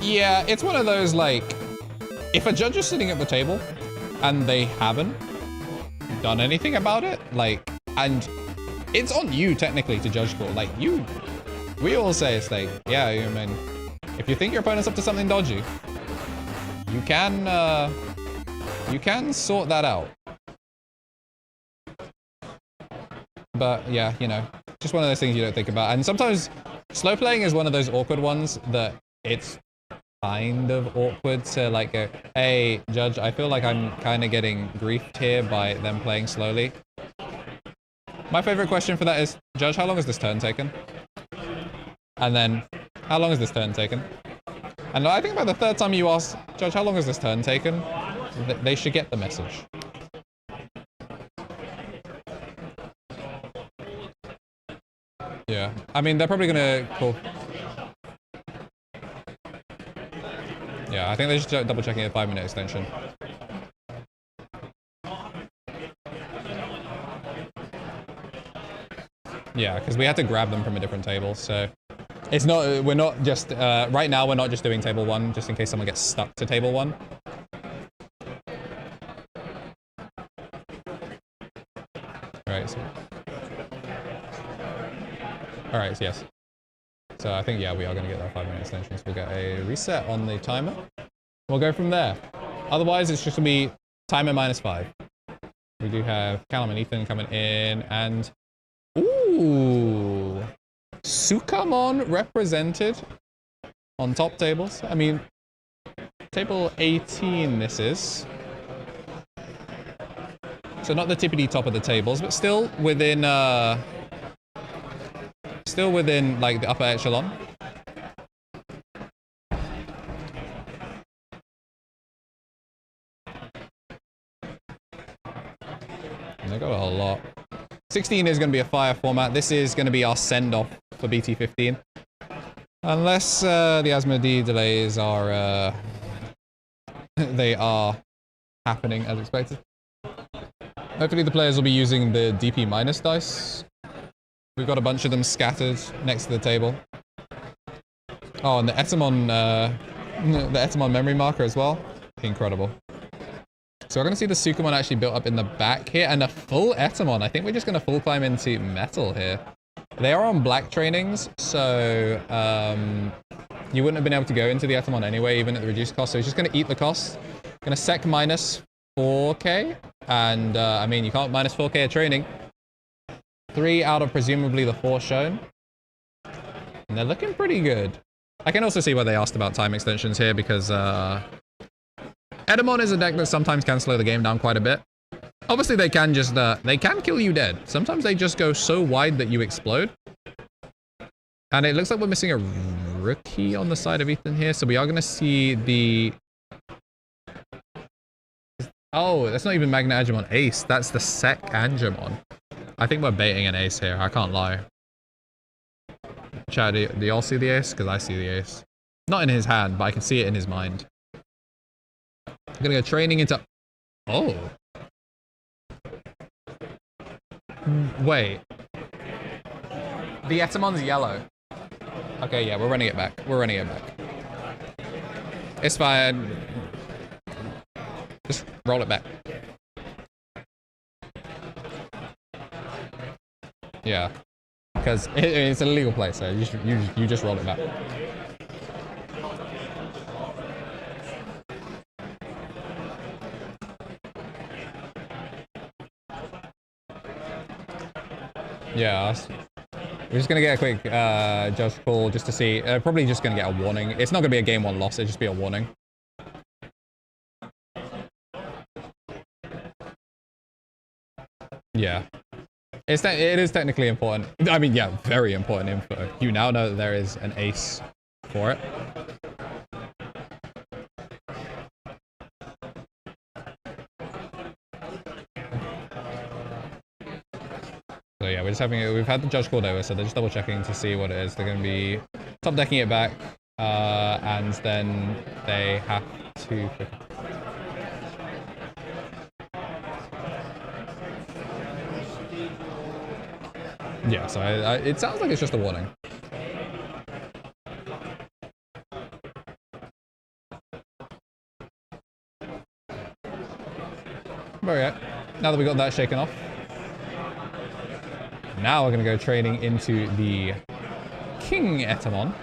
Yeah, it's one of those, like, if a judge is sitting at the table and they haven't done anything about it, like, and it's on you technically to judge call. Like, we all say it's like, yeah, I mean, if you think your opponent's up to something dodgy, you can sort that out. But yeah, you know, just one of those things you don't think about. And sometimes slow playing is one of those awkward ones that it's kind of awkward to like go, hey, judge, I feel like I'm kind of getting griefed here by them playing slowly. My favorite question for that is, judge, how long has this turn taken? And then, how long has this turn taken? And I think by the third time you ask, judge, how long has this turn taken? They should get the message. Yeah, I mean, they're probably gonna call. Yeah, I think they're just double checking a 5-minute extension. Yeah, because we had to grab them from a different table, so it's not. We're not just right now. We're not just doing table 1, just in case someone gets stuck to table 1. Right. So. All right. So yes. So I think, yeah, we are going to get that 5-minute extension. So we'll get a reset on the timer. We'll go from there. Otherwise, it's just going to be timer -5. We do have Callum and Ethan coming in, and ooh, Sukamon represented on top tables. I mean, table 18 this is. So not the tippity top of the tables, but still within like the upper echelon. And they got a lot. 16 is going to be a fire format. This is going to be our send-off for BT15. Unless the Asmodee delays are they are happening as expected. Hopefully the players will be using the DP- dice. We've got a bunch of them scattered next to the table. Oh, and the Etemon memory marker as well. Incredible. So we're going to see the Sukamon actually built up in the back here, and a full Etemon. I think we're just going to full climb into metal here. They are on black trainings, so you wouldn't have been able to go into the Etemon anyway, even at the reduced cost. So he's just going to eat the cost. Going to sec -4k, and I mean, you can't -4k a training. 3 out of presumably the 4 shown. And they're looking pretty good. I can also see why they asked about time extensions here, because Etemon is a deck that sometimes can slow the game down quite a bit. Obviously, they can just, they can kill you dead. Sometimes they just go so wide that you explode. And it looks like we're missing a rookie on the side of Ethan here, so we are going to see the... Oh, that's not even Magna Angemon Ace. That's the Sec Angemon. I think we're baiting an ace here, I can't lie. Chat, do y'all see the ace? Because I see the ace. Not in his hand, but I can see it in his mind. I'm gonna go training into... Oh. Wait. The Etemon's yellow. Okay, yeah, we're running it back. We're running it back. It's fine. Just roll it back. Yeah, because it's an illegal play, so you just roll it back. Yeah, we're just gonna get a quick judge call just to see. Probably just gonna get a warning. It's not gonna be a game 1 loss. It'll just be a warning. Yeah. It is technically important. I mean, yeah, very important info. You now know that there is an ace for it. So yeah, we've had the judge called over, so they're just double checking to see what it is. They're going to be top decking it back, and then they have to... Yeah, so it sounds like it's just a warning. But yeah, now that we got that shaken off, now we're going to go training into the KnTElixar.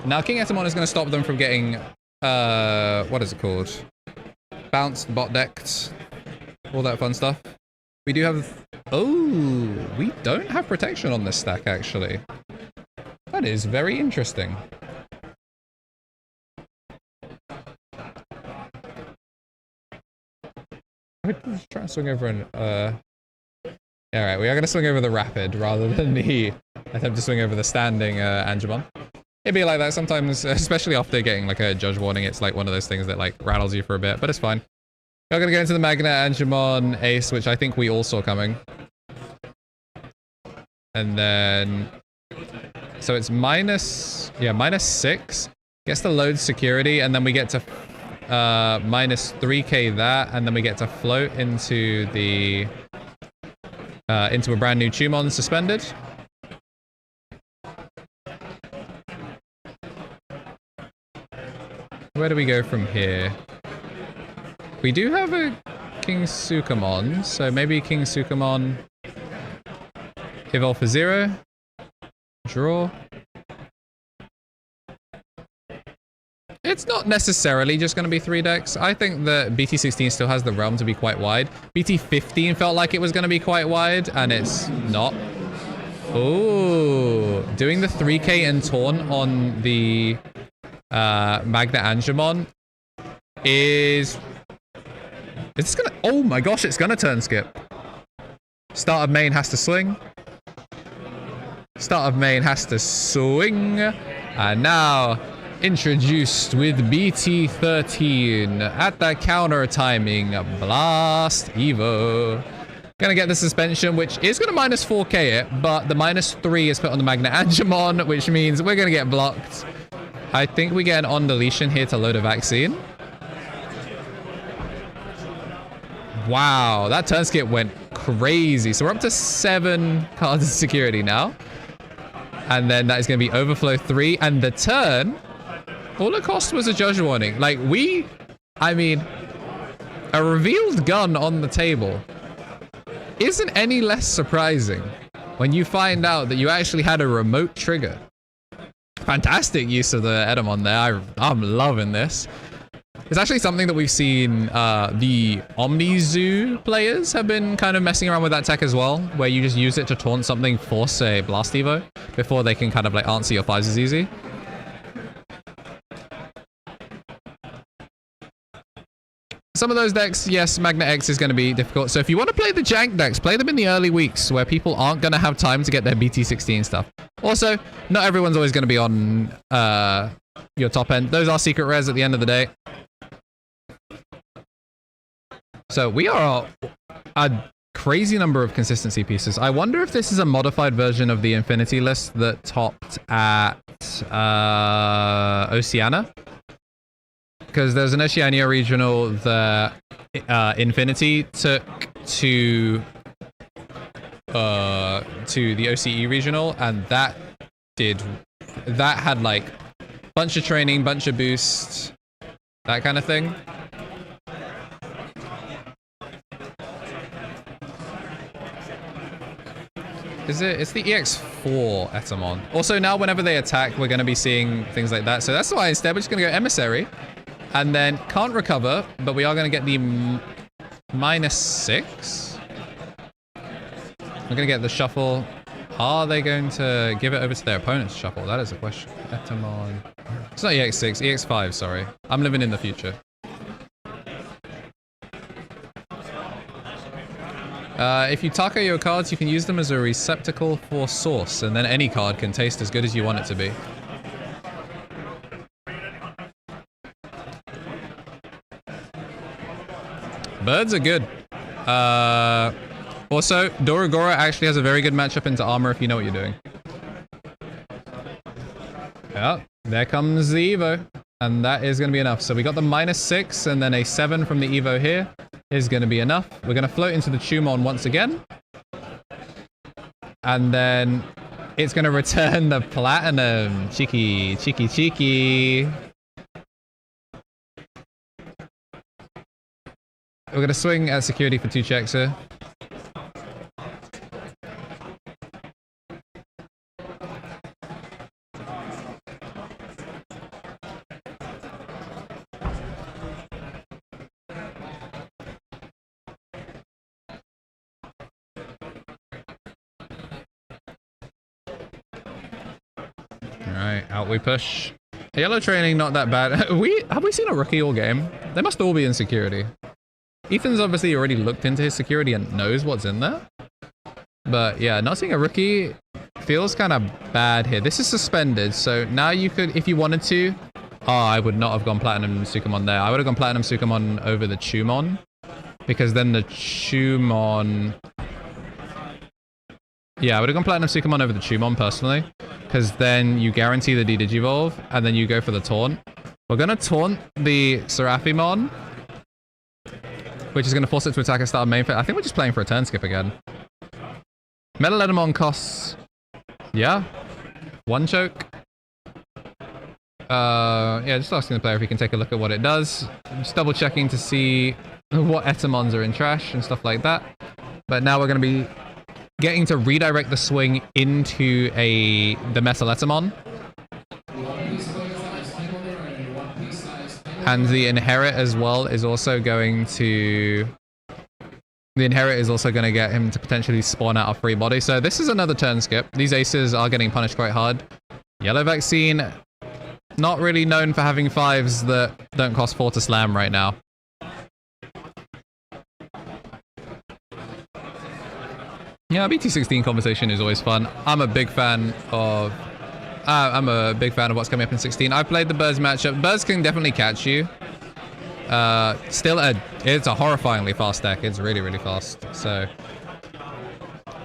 Now, KnTElixar is going to stop them from getting, what is it called? Bounced, bot decked, all that fun stuff. We do have, oh, we don't have protection on this stack, actually. That is very interesting. Let's try and swing over and, alright, we are going to swing over the rapid rather than the attempt to swing over the standing Angemon. It'd be like that sometimes, especially after getting like a judge warning. It's like one of those things that like rattles you for a bit, but it's fine. We're going to go into the Magnet Angemon Ace, which I think we all saw coming. And then, so it's minus 6. Gets to load security, and then we get to minus 3k that, and then we get to float into the into a brand new Sukamon suspended. Where do we go from here? We do have a King Sukamon, so maybe King Sukamon evolve for 0, draw. It's not necessarily just going to be 3 decks. I think that BT16 still has the realm to be quite wide. BT15 felt like it was going to be quite wide, and it's not. Oh, doing the 3k and taunt on the Magnet Angemon is this gonna, oh my gosh, it's gonna turn skip. Start of main has to swing. Start of main has to swing. And now introduced with BT13 at the counter timing blast Evo. Gonna get the suspension, which is gonna minus 4k it, but the minus 3 is put on the Magnet Angemon, which means we're gonna get blocked. I think we get an on deletion here to load a vaccine. Wow, that turn skip went crazy. So we're up to 7 cards of security now. And then that is going to be overflow 3. And the turn, all it cost was a judge warning. Like I mean, a revealed gun on the table isn't any less surprising when you find out that you actually had a remote trigger. Fantastic use of the Edamon there. I'm loving this. It's actually something that we've seen the OmniZoo players have been kind of messing around with that tech as well, where you just use it to taunt something, force a Blast Evo, before they can kind of like answer your 5s as easy. Some of those decks, yes, Magnet X is going to be difficult. So if you want to play the jank decks, play them in the early weeks where people aren't going to have time to get their BT16 stuff. Also, not everyone's always going to be on your top end. Those are secret rares at the end of the day. So we are a crazy number of consistency pieces. I wonder if this is a modified version of the Infinity list that topped at Oceania. Because there's an Oceania regional that Infinity took to the OCE regional, and that had like bunch of training, bunch of boosts, that kind of thing. Is it? It's the EX4 Etamon. Also, now whenever they attack, we're going to be seeing things like that. So that's why instead we're just going to go Emissary. And then can't recover, but we are going to get the -6. We're going to get the shuffle. Are they going to give it over to their opponent's shuffle? That is a question. Etamon. It's not EX6, EX5, sorry. I'm living in the future. If you taco your cards, you can use them as a receptacle for sauce, and then any card can taste as good as you want it to be. Birds are good. Also, Doragora actually has a very good matchup into Armour if you know what you're doing. Yeah, there comes the Evo. And that is going to be enough. So we got the -6 and then a 7 from the Evo here is going to be enough. We're going to float into the Sukamon once again. And then it's going to return the Platinum. Cheeky, cheeky, cheeky. We're going to swing at security for 2 checks here. Alright, out we push. Yellow training, not that bad. Have we seen a rookie all game? They must all be in security. Ethan's obviously already looked into his security and knows what's in there. But yeah, not seeing a rookie feels kind of bad here. This is suspended, so now you could, if you wanted to... Oh, I would not have gone Platinum Sukamon there. I would have gone Platinum Sukamon over the Chumon. Because then the Chumon... Yeah, I would have gone Platinum Sukamon over the Chumon personally. Because then you guarantee the D-Digivolve, and then you go for the taunt. We're going to taunt the Seraphimon, which is going to force it to attack a start main phase. I think we're just playing for a turn skip again. Metal costs... Yeah. 1 choke. Yeah, just asking the player if he can take a look at what it does. Just double checking to see what Etamons are in trash and stuff like that. But now we're going to be getting to redirect the swing into the Metal Etamon. And the Inherit as well is also going to... The Inherit is also going to get him to potentially spawn out a free body. So this is another turn skip. These aces are getting punished quite hard. Yellow Vaccine, not really known for having 5s that don't cost 4 to slam right now. Yeah, BT16 conversation is always fun. I'm a big fan of what's coming up in 16. I've played the Birds matchup. Birds can definitely catch you. It's a horrifyingly fast deck. It's really, really fast. So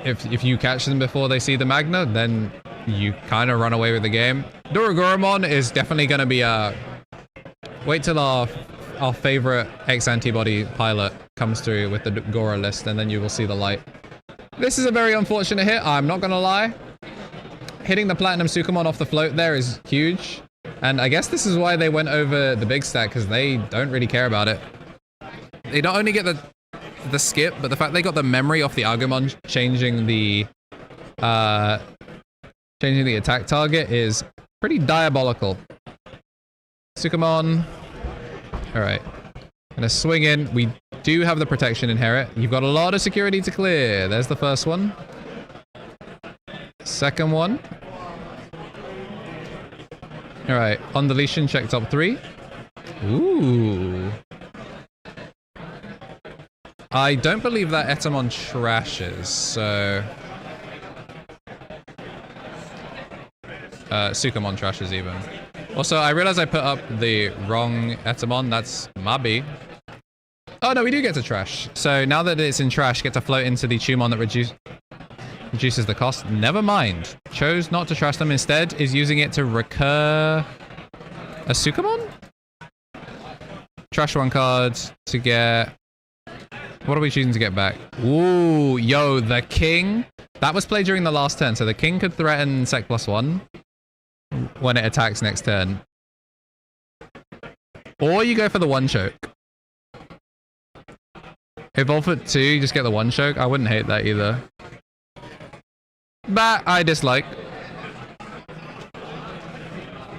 if you catch them before they see the Magna, then you kind of run away with the game. Gaogamon is definitely going to be a... Wait till our favorite X-Antibody pilot comes through with the Gora list, and then you will see the light. This is a very unfortunate hit, I'm not going to lie. Hitting the Platinum Sukamon off the float there is huge. And I guess this is why they went over the big stack, because they don't really care about it. They not only get the skip, but the fact they got the memory off the Agumon changing the attack target is pretty diabolical. Sukamon. Alright. Gonna swing in. We do have the protection Inherit. You've got a lot of security to clear. There's the first one. Second one. Alright, on deletion, check top 3. Ooh. I don't believe that Etamon trashes, so... Sukamon trashes even. Also, I realize I put up the wrong Etamon. That's Mabi. Oh no, we do get to trash. So now that it's in trash, get to float into the Chumon that reduces the cost. Never mind. Chose not to trash them. Instead, is using it to recur a Sukamon? Trash 1 card to get... What are we choosing to get back? Ooh, yo, the King. That was played during the last turn, so the King could threaten Sec +1 when it attacks next turn. Or you go for the 1 choke. Evolve it 2, you just get the 1 choke. I wouldn't hate that either. That I dislike.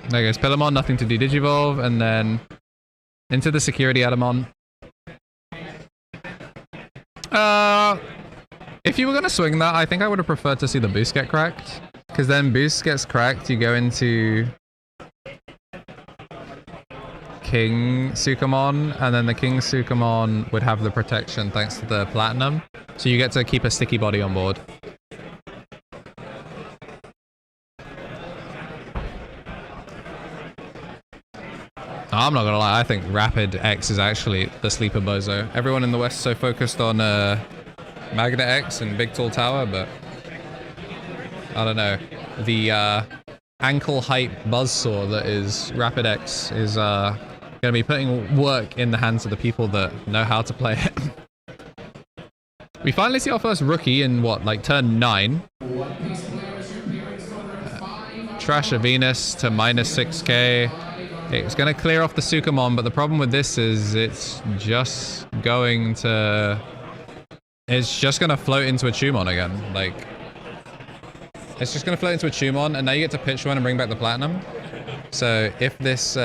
There goes Pillamon, nothing to do Digivolve, and then into the security Adamon. If you were going to swing that, I think I would have preferred to see the boost get cracked. Because then boost gets cracked, you go into King Sukamon, and then the King Sukamon would have the protection thanks to the Platinum. So you get to keep a sticky body on board. I'm not gonna lie, I think Rapid X is actually the sleeper bozo. Everyone in the West is so focused on Magna X and Big Tall Tower, but I don't know. The ankle height buzzsaw that is Rapid X is gonna be putting work in the hands of the people that know how to play it. We finally see our first rookie in what, like turn 9. Trash a Venus to -6k. It's going to clear off the Sukamon, but the problem with this is it's just going to... It's just going to float into a Tumon again. Like, it's just going to float into a Tumon, and now you get to pitch one and bring back the Platinum. So if this...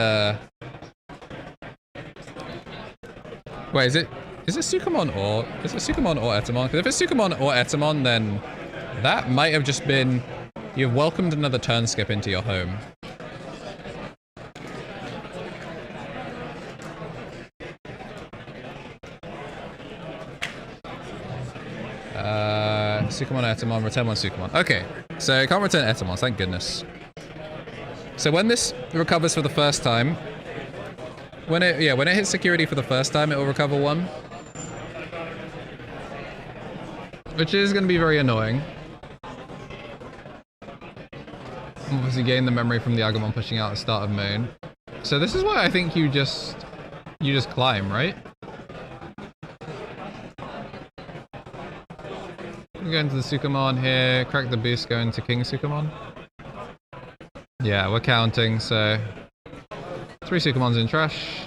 Wait, is it Sukamon or... Is it Sukamon or Etamon? Because if it's Sukamon or Etamon, then that might have just been... You've welcomed another turn skip into your home. Sukamon, Etamon, return one Sukamon. Okay, so it can't return Etamon, thank goodness. So when this recovers for the first time, when it hits security for the first time, it will recover one. Which is going to be very annoying. Obviously gain the memory from the Agumon pushing out at the start of main. So this is why I think you just climb, right? Go into the Sukamon here, crack the boost, go into King Sukamon. Yeah, we're counting, so 3 Sukamons in trash.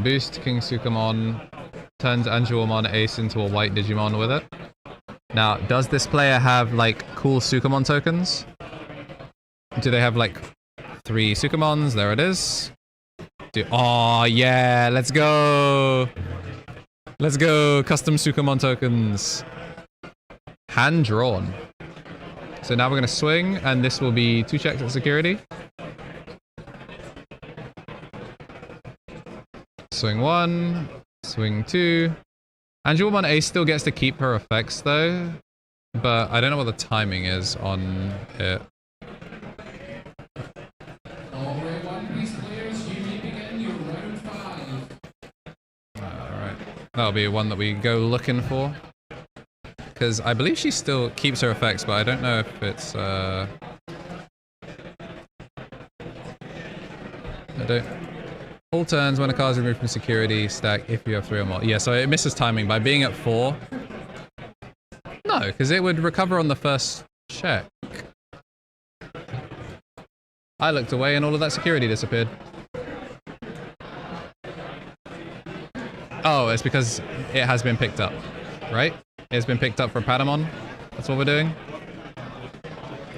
Boost King Sukamon, turns Angelomon Ace into a white Digimon with it. Now, does this player have like cool Sukamon tokens? Do they have like 3 Sukamons? There it is. Oh yeah, let's go! Let's go, custom Sukamon tokens. Hand drawn. So now we're going to swing, and this will be 2 checks at security. Swing 1, swing 2. Angelomon Ace still gets to keep her effects though, but I don't know what the timing is on it. Alright. That'll be one that we go looking for. Because I believe she still keeps her effects, but I don't know if it's, I don't... All turns when a card is removed from security, stack if you have 3 or more. Yeah, so it misses timing by being at 4. No, because it would recover on the first check. I looked away and all of that security disappeared. Oh, it's because it has been picked up, right? It's been picked up for Patamon. That's what we're doing.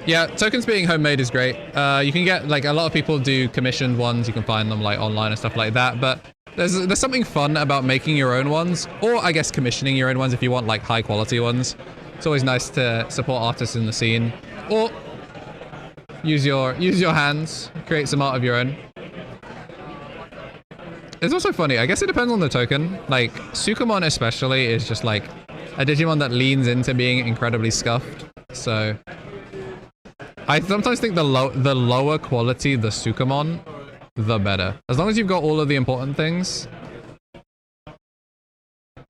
Yeah, tokens being homemade is great. You can get, like, a lot of people do commissioned ones. You can find them, like, online and stuff like that. But there's something fun about making your own ones. Or, I guess, commissioning your own ones if you want, like, high-quality ones. It's always nice to support artists in the scene. Or use your hands. Create some art of your own. It's also funny. I guess it depends on the token. Like, Sukamon especially is just, like, a Digimon that leans into being incredibly scuffed. So I sometimes think the lower quality the Sukamon, the better. As long as you've got all of the important things.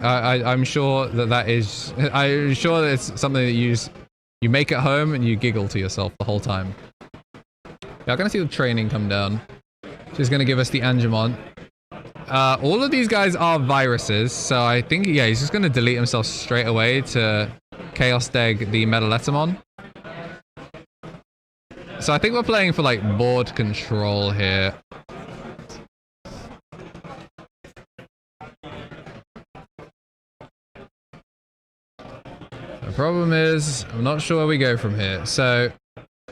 I'm sure that is... I'm sure that it's something that you make at home and you giggle to yourself the whole time. Yeah, I'm gonna see the training come down. She's gonna give us the Angemon. All of these guys are viruses, so I think, yeah, he's just going to delete himself straight away to Chaos Deg the Metaletamon. So I think we're playing for, like, board control here. The problem is, I'm not sure where we go from here. So,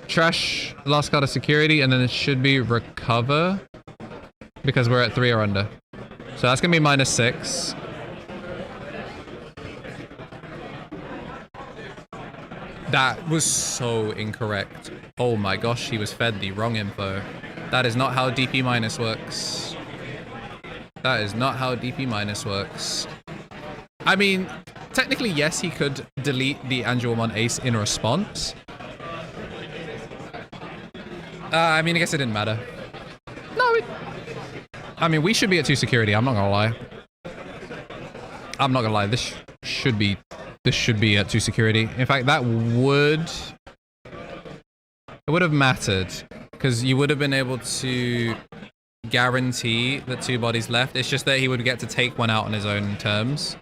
trash, last card of security, and then it should be recover, because we're at 3 or under. So that's going to be -6. That was so incorrect. Oh my gosh, he was fed the wrong info. That is not how DP- works. That is not how DP- works. I mean, technically, yes, he could delete the Angelomon Ace in response. I mean, I guess it didn't matter. No, I mean, we should be at 2 security, I'm not gonna lie. I'm not gonna lie, this should be at 2 security. In fact, that would... It would have mattered, because you would have been able to guarantee that 2 bodies left. It's just that he would get to take one out on his own terms.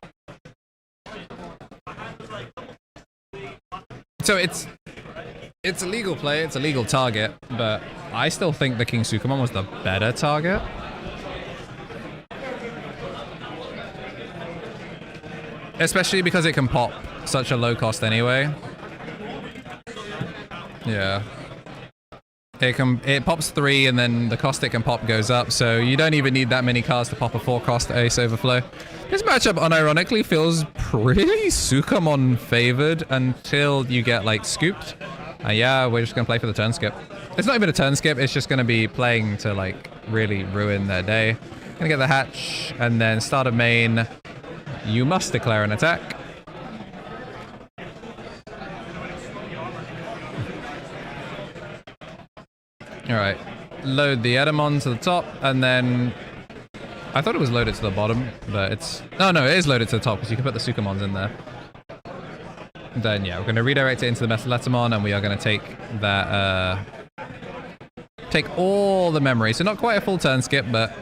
So it's a legal play, it's a legal target, but I still think the King Sukamon was the better target. Especially because it can pop such a low cost anyway. Yeah. It pops 3 and then the cost it can pop goes up, so you don't even need that many cards to pop a 4 cost Ace Overflow. This matchup unironically feels pretty Sukamon favored until you get like scooped. Yeah, we're just gonna play for the turn skip. It's not even a turn skip, it's just gonna be playing to like really ruin their day. Gonna get the hatch and then start a main. You must declare an attack. Alright, load the Edamon to the top, and then... I thought it was loaded to the bottom, but it's... No, it is loaded to the top, because you can put the Sukamons in there. Then, yeah, we're going to redirect it into the Metaletamon, and we are going to take that, take all the memory. So not quite a full turn skip, but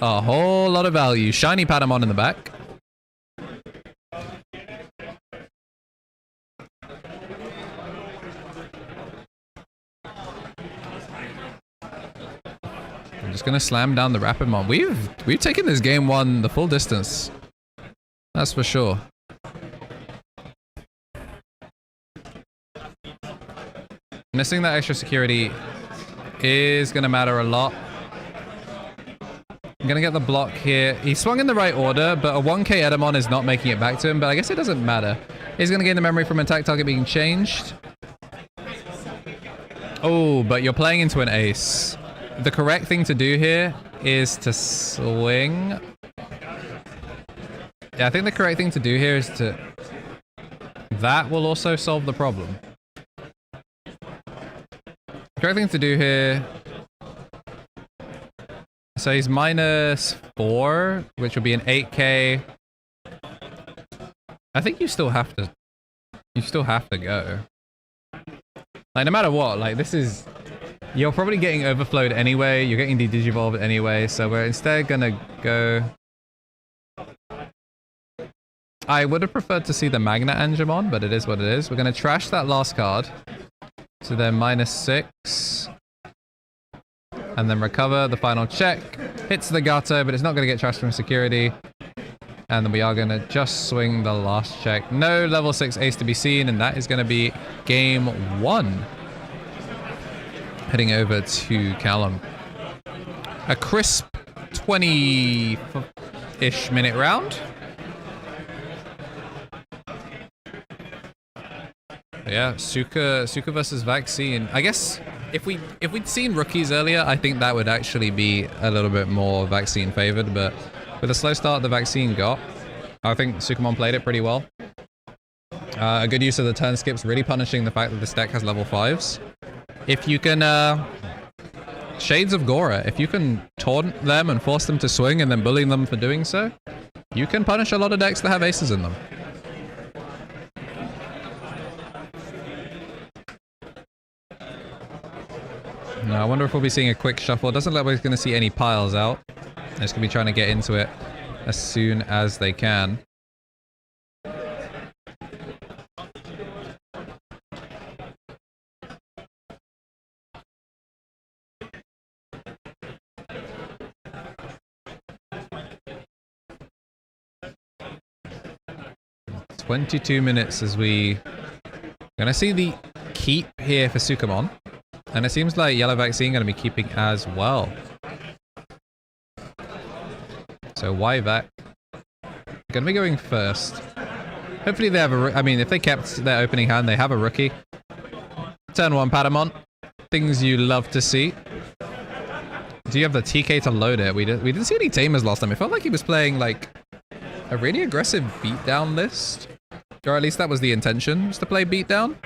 a whole lot of value. Shiny Patamon in the back. Just gonna slam down the Rapidmon. We've taken this game 1 the full distance. That's for sure. Missing that extra security is gonna matter a lot. I'm gonna get the block here. He swung in the right order, but a 1k Edamon is not making it back to him, but I guess it doesn't matter. He's gonna gain the memory from attack target being changed. Oh, but you're playing into an ace. The correct thing to do here is to swing. Yeah, I think the correct thing to do here is to... That will also solve the problem. The correct thing to do here... So he's -4, which will be an 8k. I think you still have to... You still have to go. Like, no matter what, like, this is... You're probably getting overflowed anyway. You're getting de-digivolved anyway. So we're instead gonna go... I would have preferred to see the Magna Angemon, but it is what it is. We're gonna trash that last card. So they're -6. And then recover the final check. Hits the Gato, but it's not gonna get trashed from security. And then we are gonna just swing the last check. No level 6 ace to be seen, and that is gonna be game 1. Heading over to Callum. A crisp 20-ish minute round. Yeah, Suka versus Vaccine. I guess if we'd seen rookies earlier, I think that would actually be a little bit more Vaccine favored, but with a slow start the Vaccine got, I think Sukamon played it pretty well. A good use of the turn skips, really punishing the fact that this deck has level 5s. If you can, Shades of Gora, if you can taunt them and force them to swing and then bully them for doing so, you can punish a lot of decks that have aces in them. Now, I wonder if we'll be seeing a quick shuffle. It doesn't look like we're going to see any piles out. They're just going to be trying to get into it as soon as they can. "22 minutes as we gonna see the keep here for Sukamon, and it seems like Yellow Vaccine gonna be keeping as well. So Yvac gonna be going first. Hopefully they have a. I mean, if they kept their opening hand, they have a rookie. Turn 1 Patamon, things you love to see. Do you have the TK to load it? We didn't see any tamers last time. It felt like he was playing like a really aggressive beatdown list. Or at least that was the intention, was to play beatdown.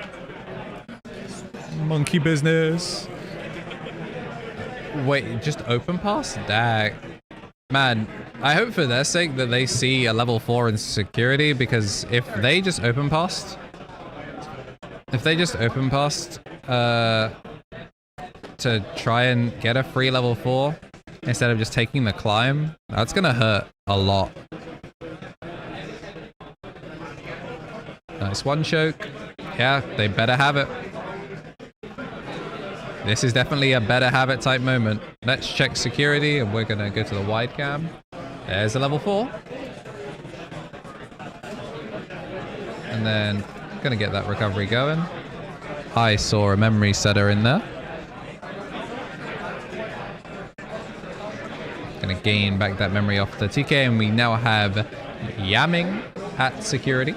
Monkey business. Wait, just open pass? Dag. Man, I hope for their sake that they see a level 4 in security, because if they just open passed... to try and get a free level 4 instead of just taking the climb, that's gonna hurt a lot. Nice one choke. Yeah, they better have it. This is definitely a better habit type moment. Let's check security, and we're going to go to the wide cam. There's a level 4. And then going to get that recovery going. I saw a memory setter in there. Going to gain back that memory off the TK, and we now have yamming at security.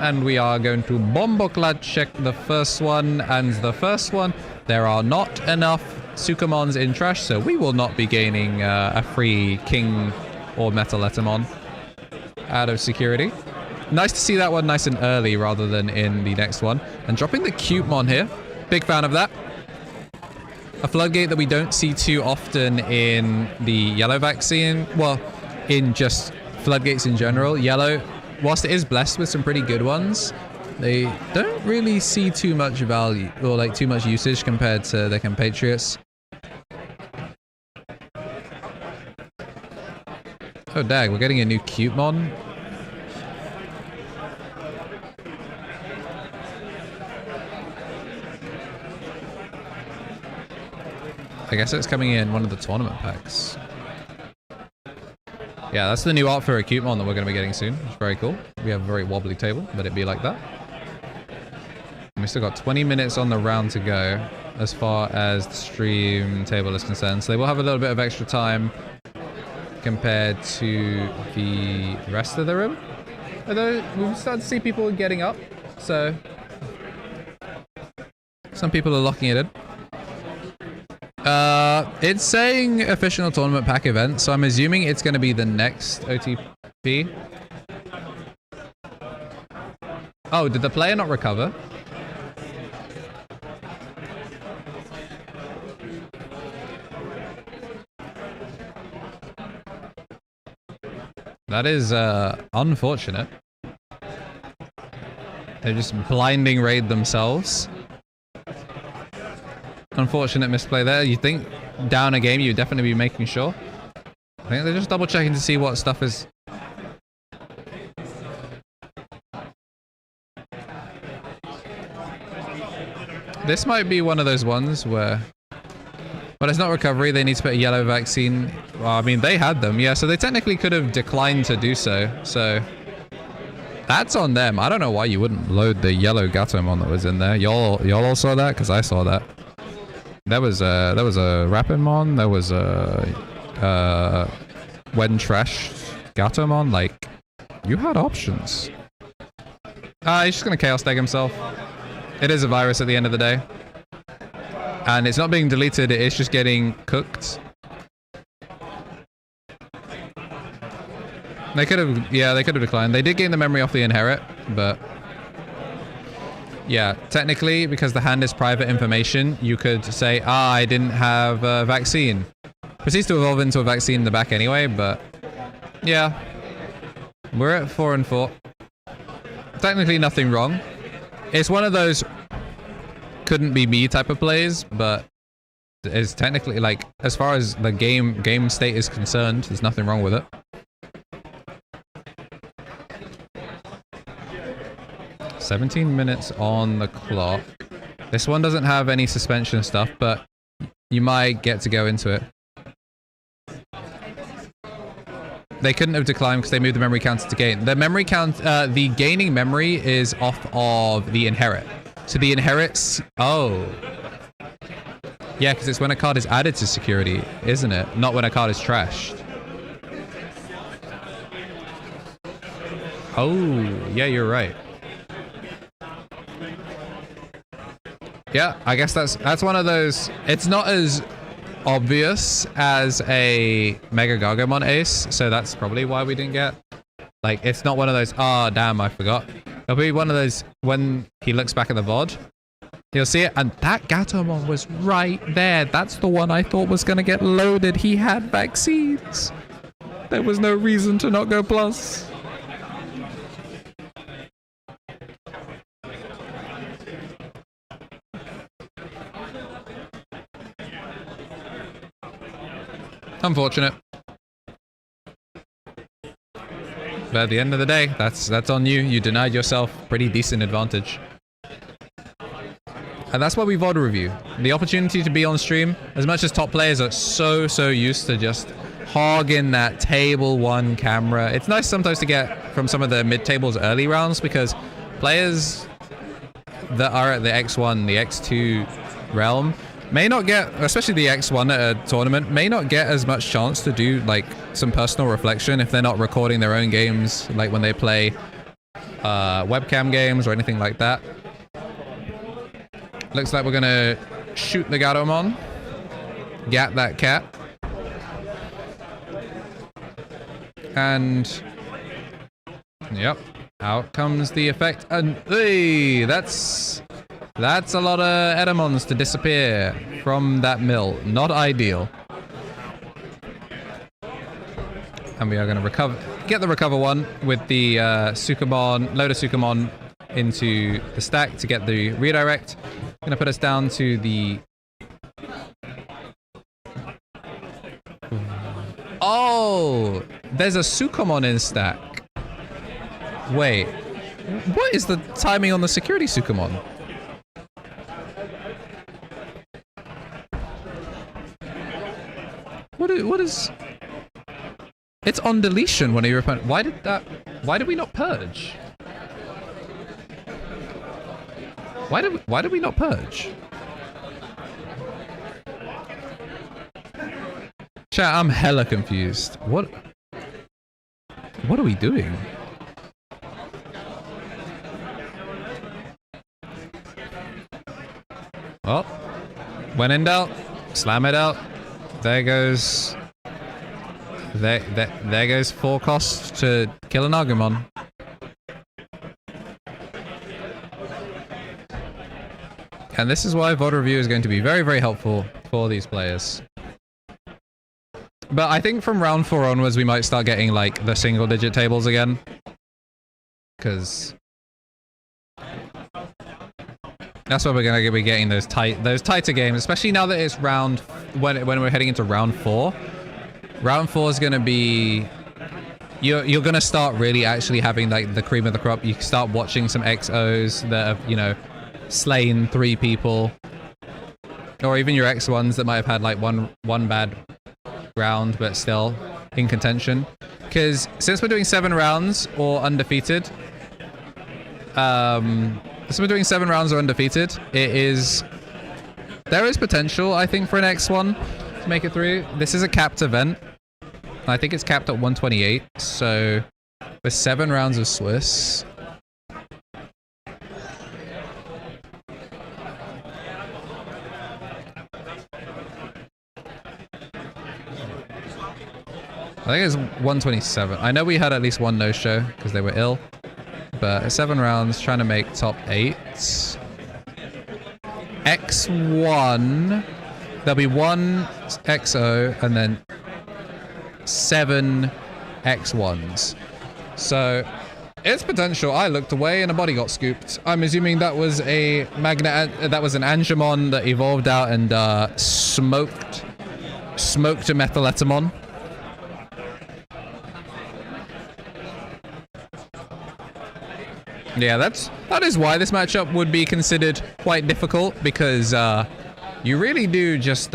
And we are going to Bomboklat check the first one, and the first one, there are not enough Sukamons in trash, so we will not be gaining a free King or Metaletamon out of security. Nice to see that one nice and early rather than in the next one. And dropping the Cutemon here. Big fan of that. A floodgate that we don't see too often in the yellow vaccine. Well, in just floodgates in general. Yellow, whilst it is blessed with some pretty good ones, they don't really see too much value or like too much usage compared to their compatriots. Oh dag, we're getting a new Cutemon. I guess it's coming in one of the tournament packs. Yeah, that's the new art for a Cutemon that we're going to be getting soon. It's very cool. We have a very wobbly table, but it'd be like that. And we still got 20 minutes on the round to go as far as the stream table is concerned. So they will have a little bit of extra time compared to the rest of the room. Although we've started to see people getting up, so some people are locking it in. It's saying official tournament pack event, so I'm assuming it's going to be the next OTP. Oh, did the player not recover? That is unfortunate. They're just blinding raid themselves. Unfortunate misplay there. You think down a game, you'd definitely be making sure. I think they're just double checking to see what stuff is. This might be one of those ones where, but it's not recovery. They need to put a yellow vaccine. Well, I mean, they had them. Yeah, so they technically could have declined to do so. So that's on them. I don't know why you wouldn't load the yellow gaogamon that was in there. Y'all all saw that? Because I saw that. There was a Rapidmon, there was a when trash gaogamon. Like, you had options. He's just gonna chaos tag himself. It is a virus at the end of the day, and it's not being deleted. It is just getting cooked. They could have, yeah, they could have declined. They did gain the memory off the inherit, but. Yeah, technically, because the hand is private information, you could say, I didn't have a vaccine. Proceeds to evolve into a vaccine in the back anyway, but yeah. We're at 4 and 4. Technically nothing wrong. It's one of those couldn't be me type of plays, but it's technically like, as far as the game state is concerned, there's nothing wrong with it. "17 minutes on the clock." This one doesn't have any suspension stuff, but you might get to go into it. They couldn't have declined because they moved the memory counter to gain. The memory count, the gaining memory is off of the inherit. So the inherits, oh. Yeah, because it's when a card is added to security, isn't it? Not when a card is trashed. Oh, yeah, you're right. Yeah, I guess that's one of those. It's not as obvious as a Mega Gargomon ace, so that's probably why we didn't get. Like, it's not one of those, ah, damn, I forgot. It'll be one of those, when he looks back at the VOD, he'll see it, and that Gatomon was right there. That's the one I thought was going to get loaded. He had vaccines. There was no reason to not go plus. Unfortunate. But at the end of the day, that's on you. You denied yourself pretty decent advantage. And that's why we VOD review. The opportunity to be on stream, as much as top players are so used to just hogging that table 1 camera. It's nice sometimes to get from some of the mid-tables early rounds because players that are at the X1, the X2 realm may not get, especially the X1 at a tournament, may not get as much chance to do like some personal reflection if they're not recording their own games, like when they play webcam games or anything like that. Looks like we're gonna shoot the gaogamon. Gat that cat. And yep, out comes the effect. And hey, that's a lot of Edamons to disappear from that mill. Not ideal. And we are going to get the recover one with the Sukamon, load of Sukamon into the stack to get the redirect. Going to put us down to the... Oh! There's a Sukamon in stack. Wait. What is the timing on the security Sukamon? What is... It's on deletion when you repent. Why did we not purge? Why did we not purge? Chat, I'm hella confused. What are we doing? Well, when in doubt, slam it out. There goes... There goes 4 costs to kill an Agumon. And this is why VOD review is going to be very helpful for these players. But I think from round 4 onwards we might start getting like the single digit tables again. Because that's why we're gonna be getting those tighter games, especially now that it's when we're heading into round 4. Round 4 is gonna be you're gonna start really actually having like the cream of the crop. You start watching some XOs that have, you know, slain 3 people, or even your X1s that might have had like one bad round but still in contention. Because since we're doing 7 rounds or undefeated, since we're doing 7 rounds or undefeated, there is potential, I think, for an X1 to make it through. This is a capped event. I think it's capped at 128, so with 7 rounds of Swiss. I think it's 127. I know we had at least 1 no-show because they were ill, but 7 rounds trying to make top 8. X1, there'll be 1 XO and then 7 X1s. So it's potential. I looked away and a body got scooped. I'm assuming that was a an Angemon that evolved out and smoked a Metalletamon. Yeah, that is why this matchup would be considered quite difficult, because you really do just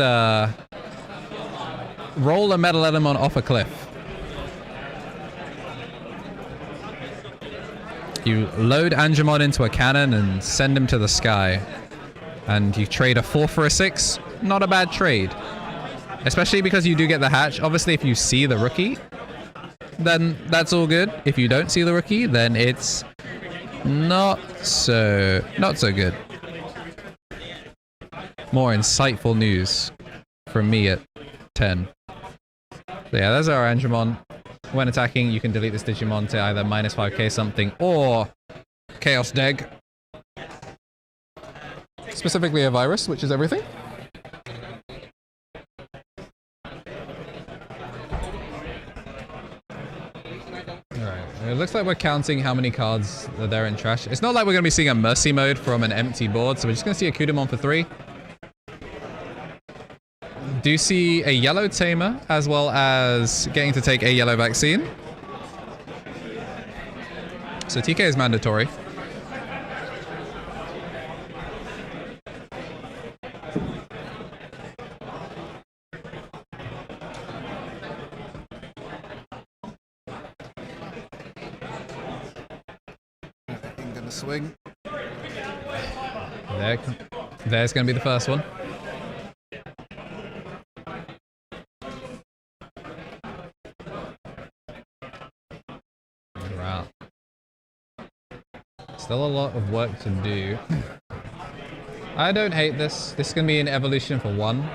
roll a Metalletamon off a cliff. You load Angemon into a cannon and send him to the sky. And you trade a 4 for a 6. Not a bad trade. Especially because you do get the hatch. Obviously, if you see the rookie, then that's all good. If you don't see the rookie, then it's not so good. More insightful news from me at 10. So yeah, there's our Angemon. When attacking, you can delete this Digimon to either -5k something or Chaos Deg. Specifically a virus, which is everything. Alright, it looks like we're counting how many cards are there in trash. It's not like we're going to be seeing a Mercy mode from an empty board, so we're just going to see a Kudamon for 3. Do see a yellow tamer, as well as getting to take a yellow vaccine. So TK is mandatory. swing. There's going to be the first one. Wow. Still a lot of work to do. I don't hate this. This is going to be an evolution for 1.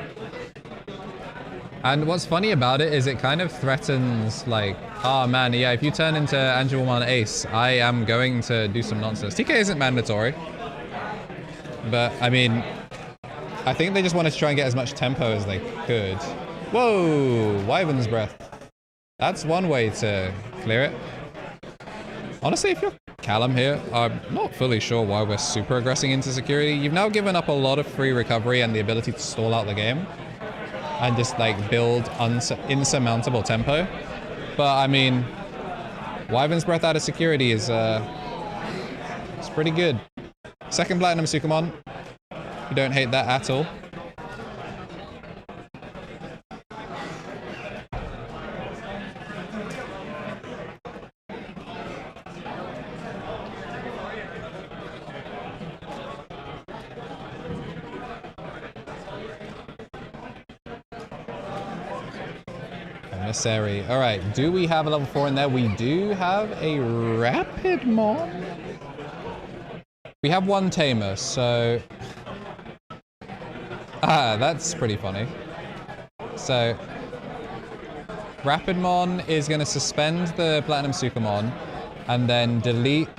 And what's funny about it is it kind of threatens, like, oh man, yeah, if you turn into Angelmon Ace, I am going to do some nonsense. TK isn't mandatory. But, I mean, I think they just wanted to try and get as much tempo as they could. Whoa! Wyvern's Breath. That's one way to clear it. Honestly, if you're Callum here, I'm not fully sure why we're super aggressing into security. You've now given up a lot of free recovery and the ability to stall out the game. And just, like, build insurmountable tempo. But, I mean, Wyvern's Breath out of security is, it's pretty good. Second Platinum Sukamon. You don't hate that at all. Emissary. Alright, do we have a level 4 in there? We do have a Rapidmon. We have 1 Tamer, so... that's pretty funny. So... Rapidmon is going to suspend the Platinum Sukamon, and then delete...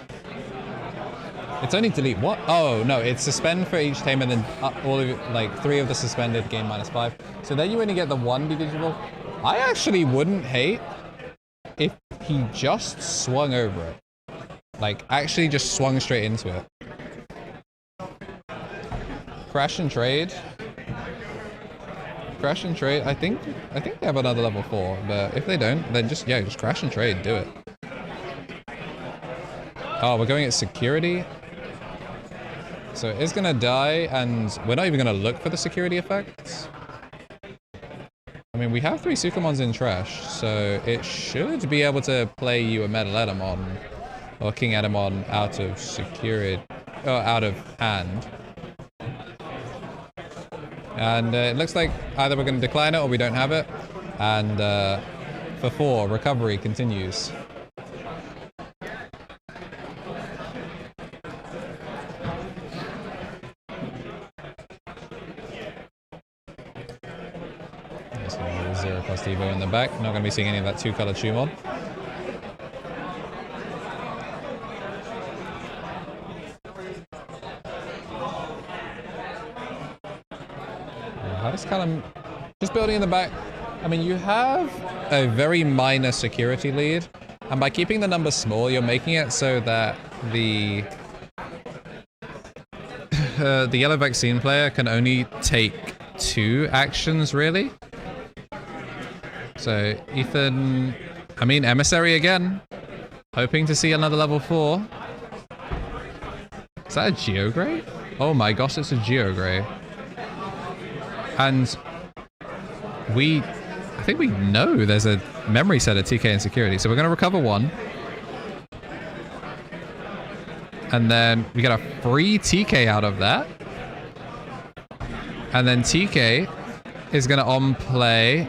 It's only delete what? Oh, no, it's suspend for each Tamer, and then all of, like, 3 of the suspended gain -5. So then you only get the 1 Digital. I actually wouldn't hate if he just swung over it. Like, actually just swung straight into it. Crash and trade. Crash and trade. I think they have another level 4, but if they don't, then just crash and trade. Do it. Oh, we're going at security. So it is gonna die, and we're not even gonna look for the security effects. I mean, we have 3 Sukamons in trash, so it should be able to play you a Metal Edamon or King Edamon out of security, or out of hand. And it looks like either we're going to decline it or we don't have it. And for 4, recovery continues. Just going to 0 cost Evo in the back. Not going to be seeing any of that 2-color Tumon. How does Callum... Just building in the back. I mean, you have a very minor security lead. And by keeping the number small, you're making it so that the yellow vaccine player can only take 2 actions, really. So, Ethan... I mean, Emissary again. Hoping to see another level 4. Is that a Geogray? Oh my gosh, it's a Geogray. And I think we know there's a memory set of TK and security. So we're going to recover 1. And then we get a free TK out of that. And then TK is going to on-play...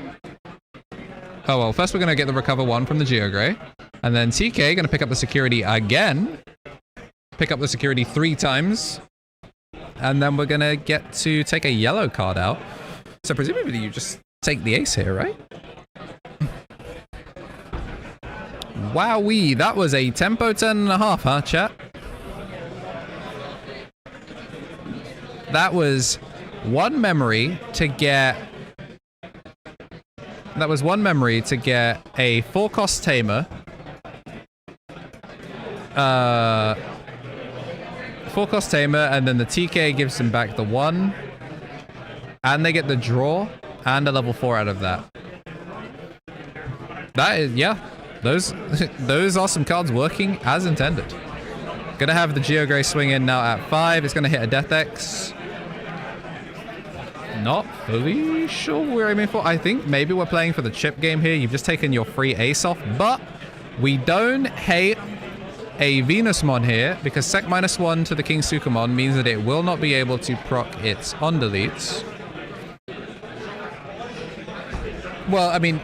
Oh, well, first we're going to get the recover 1 from the Geogray. And then TK going to pick up the security again. Pick up the security 3 times. And then we're going to get to take a yellow card out. So presumably you just take the ace here, right? Wowee, that was a tempo 10.5, huh, chat? That was 1 memory to get... That was 1 memory to get a 4-cost Tamer. 4-cost Tamer, and then the TK gives them back the 1. And they get the draw and a level 4 out of that. That is, yeah. Those are some cards working as intended. Gonna have the Geogray swing in now at 5. It's gonna hit a Death X. Not fully sure what we're aiming for. I think maybe we're playing for the chip game here. You've just taken your free ace off, but we don't hate a Venusmon here, because sec -1 to the King Sukamon means that it will not be able to proc its on-deletes. Well, I mean,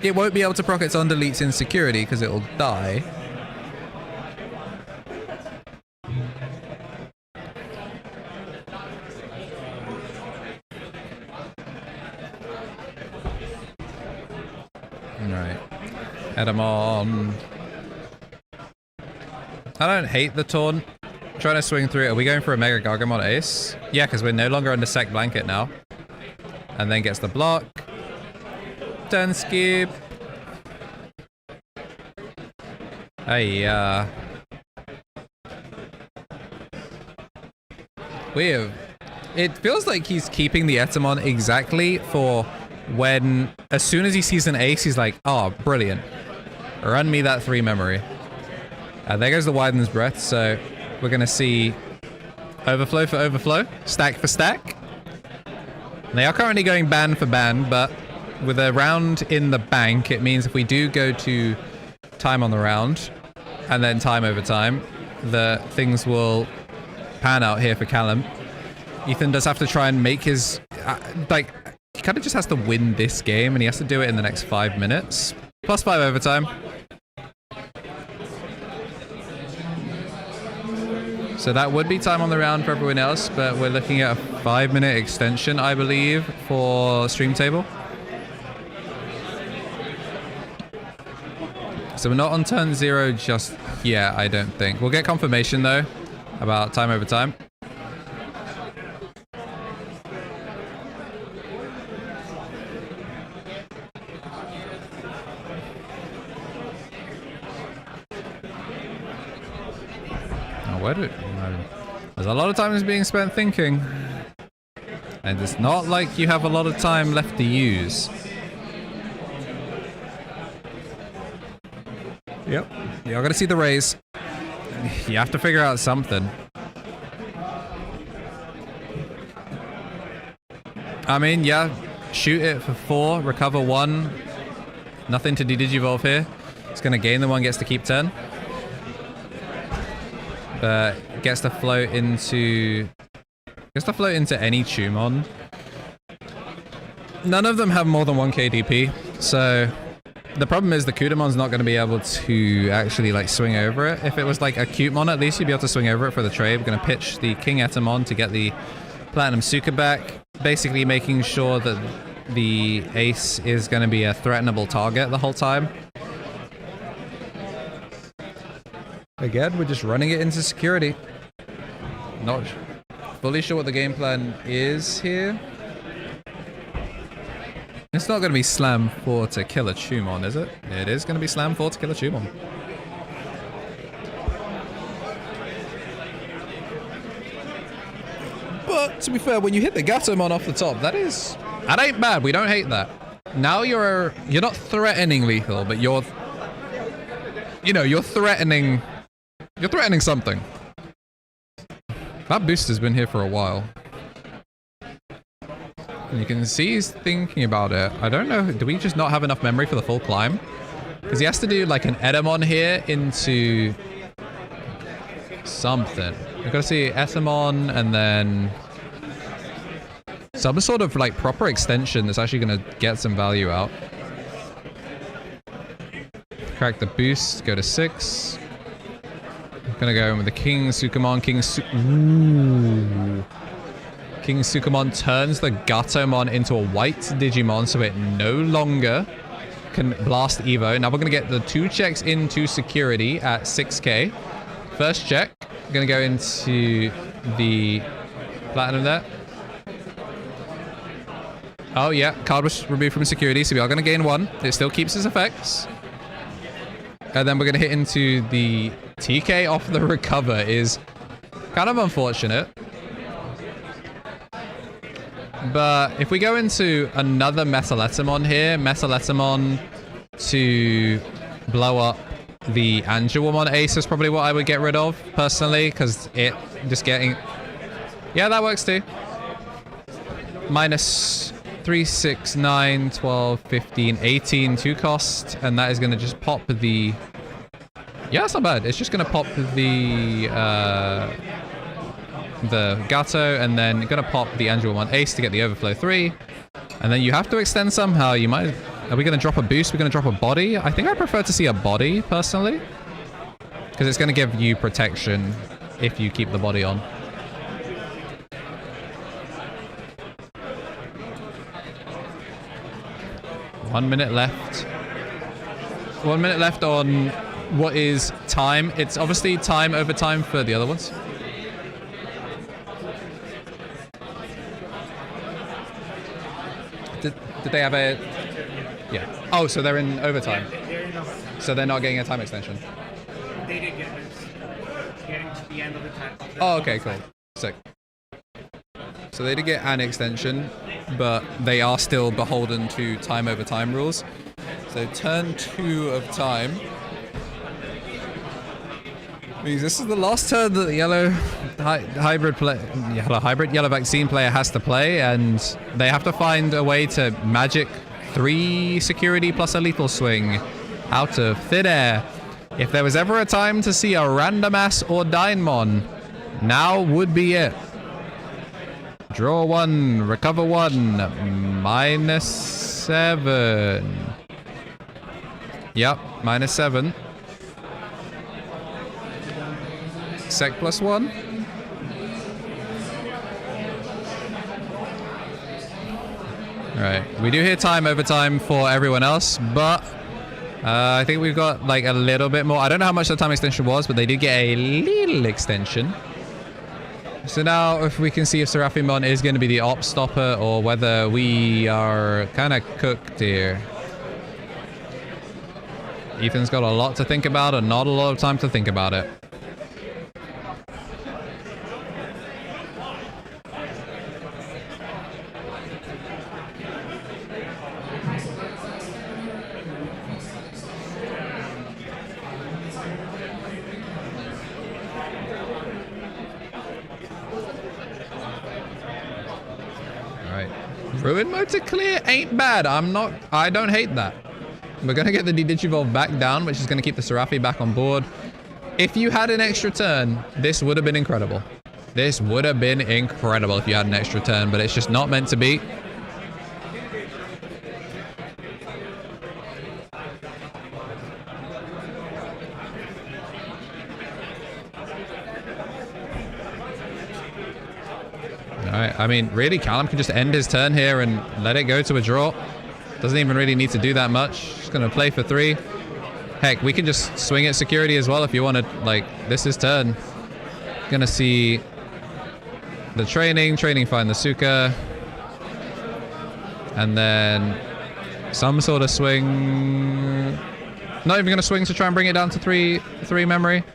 it won't be able to proc its on-deletes in security because it will die. Alright. Edamon. I don't hate the taunt. I'm trying to swing through it. Are we going for a Mega Gargamon Ace? Yeah, because we're no longer under Sec Blanket now. And then gets the block. Turn skip. Hey, weird. It feels like he's keeping the Etamon exactly for when, as soon as he sees an ace, he's like, oh, brilliant. Run me that 3 memory. There goes the Widen's Breath, so we're going to see overflow for overflow, stack for stack. They are currently going ban for ban, but with a round in the bank, it means if we do go to time on the round, and then time over time, the things will pan out here for Callum. Ethan does have to try and make his, he kind of just has to win this game, and he has to do it in the next 5 minutes. +5 overtime. So that would be time on the round for everyone else, but we're looking at a 5-minute extension, I believe, for stream table. So we're not on turn 0 just yet, I don't think. We'll get confirmation, though, about time over time. There's a lot of time is being spent thinking. And it's not like you have a lot of time left to use. Yep. You're gonna see the raise. You have to figure out something. I mean, yeah, shoot it for 4, recover 1. Nothing to de-digivolve here. It's gonna gain the 1, gets to keep 10. Gets to float into any Tumon. None of them have more than 1k DP, so the problem is the Kudamon's not going to be able to actually like swing over it. If it was like a Cutemon, at least you'd be able to swing over it for the trade. We're going to pitch the King Etamon to get the Platinum Suka back, basically making sure that the ace is going to be a threatenable target the whole time. Again, we're just running it into security. Not fully sure what the game plan is here. It's not going to be Slam 4 to kill a Tumon, is it? It is going to be Slam 4 to kill a Tumon. But, to be fair, when you hit the Gatomon off the top, that ain't bad. We don't hate that. Now you're not threatening lethal, but you're threatening... You're threatening something. That booster's been here for a while. And you can see he's thinking about it. I don't know, do we just not have enough memory for the full climb? Because he has to do like an Edamon here into something. We've got to see Etamon and then some sort of like proper extension that's actually going to get some value out. Crack the boost, go to 6. Gonna go in with the King Sukamon. King Sukamon turns the Gatomon into a white Digimon, so it no longer can blast Evo. Now we're gonna get the 2 checks into security at 6k. First check, gonna go into the Platinum there. Oh yeah, card was removed from security, so we are gonna gain 1. It still keeps its effects. And then we're gonna hit into the TK off the recover is kind of unfortunate. But if we go into another Metal Etamon here, Metal Etamon to blow up the Angelwomon Ace is probably what I would get rid of, personally, because it just getting... Yeah, that works too. Minus 3, 6, 9, 12, 15, 18 2 cost, and that is going to just pop the Yeah, it's not bad. It's just gonna pop the Gato, and then gonna pop the Angelmon Ace to get the Overflow 3. And then you have to extend somehow. You might... Are we gonna drop a boost? We're gonna drop a body? I think I prefer to see a body, personally. Because it's gonna give you protection if you keep the body on. One minute left. 1 minute left on what is time. It's obviously time over time for the other ones. Did they have a... Yeah. Oh, so they're in overtime. So they're not getting a time extension. They did get this. Getting to the end of the time. Oh, okay, cool. Sick. So they did get an extension, but they are still beholden to time over time rules. So turn 2 of time means this is the last turn that the yellow vaccine player has to play, and they have to find a way to magic 3 security plus a lethal swing out of thin air. If there was ever a time to see a random ass or Digimon, now would be it. Draw 1, recover 1, -7. Yep, -7. Sec +1. Alright, we do hear time over time for everyone else, but I think we've got like a little bit more. I don't know how much the time extension was, but they did get a little extension. So now if we can see if Seraphimon is going to be the op stopper or whether we are kind of cooked here. Ethan's got a lot to think about and not a lot of time to think about it. Ruin mode to clear ain't bad. I don't hate that. We're going to get the Digivolve back down, which is going to keep the Seraphi back on board. If you had an extra turn, this would have been incredible. This would have been incredible if you had an extra turn, but it's just not meant to be. Alright, I mean, really, Callum can just end his turn here and let it go to a draw. Doesn't even really need to do that much. Just gonna play for 3. Heck, we can just swing at security as well if you want to. Like, this is turn. Gonna see the training find the Suka. And then some sort of swing. Not even gonna swing to try and bring it down to 3 memory.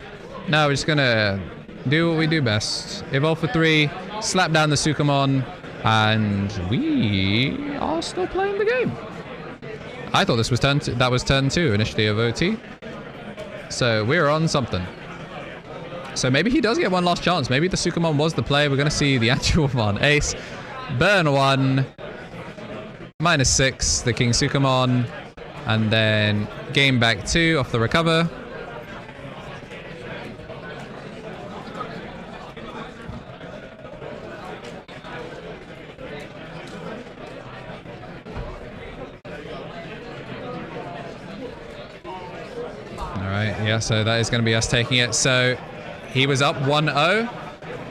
No, we're just gonna do what we do best. Evolve for 3. Slap down the Sukamon, and we are still playing the game. I thought this was turn 2. That was turn 2 initially of OT. So we're on something. So maybe he does get one last chance. Maybe the Sukamon was the play. We're going to see the Angelmon Ace. Burn 1. -6, the King Sukamon. And then game back 2 off the recover. Yeah, so that is going to be us taking it. So he was up 1-0,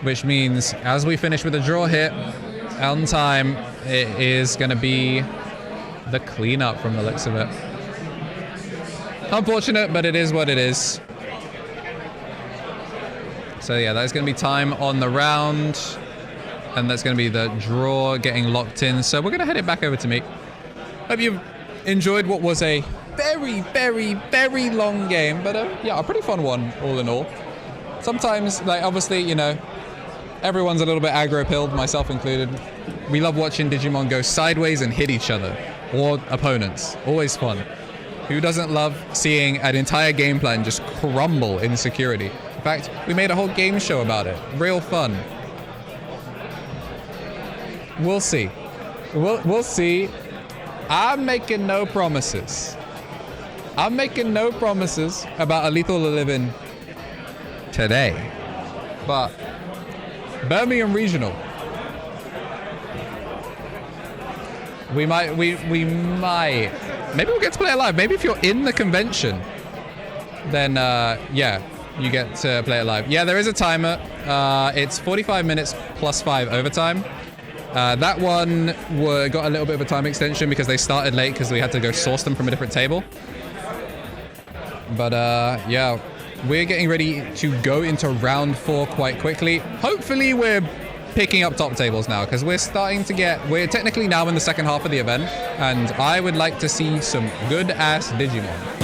which means as we finish with a draw hit on time, it is going to be the cleanup from the looks of it. Unfortunate, but it is what it is. So yeah, that is going to be time on the round, and that's going to be the draw getting locked in. So we're going to head it back over to me. Hope you've enjoyed what was a very, very, very long game, but yeah, a pretty fun one all in all. Sometimes, like, obviously, you know, everyone's a little bit aggro-pilled, myself included. We love watching Digimon go sideways and hit each other or opponents. Always fun. Who doesn't love seeing an entire game plan just crumble in security? In fact, we made a whole game show about it. Real fun. We'll see. We'll see. I'm making no promises. I'm making no promises about a Lethal Living today. But Birmingham Regional. We might, maybe we'll get to play it live. Maybe if you're in the convention, then yeah, you get to play it live. Yeah, there is a timer. It's 45 minutes plus 5 overtime. That one got a little bit of a time extension because they started late because we had to go source them from a different table. But yeah, we're getting ready to go into round 4 quite quickly. Hopefully we're picking up top tables now because we're technically now in the second half of the event, and I would like to see some good ass Digimon.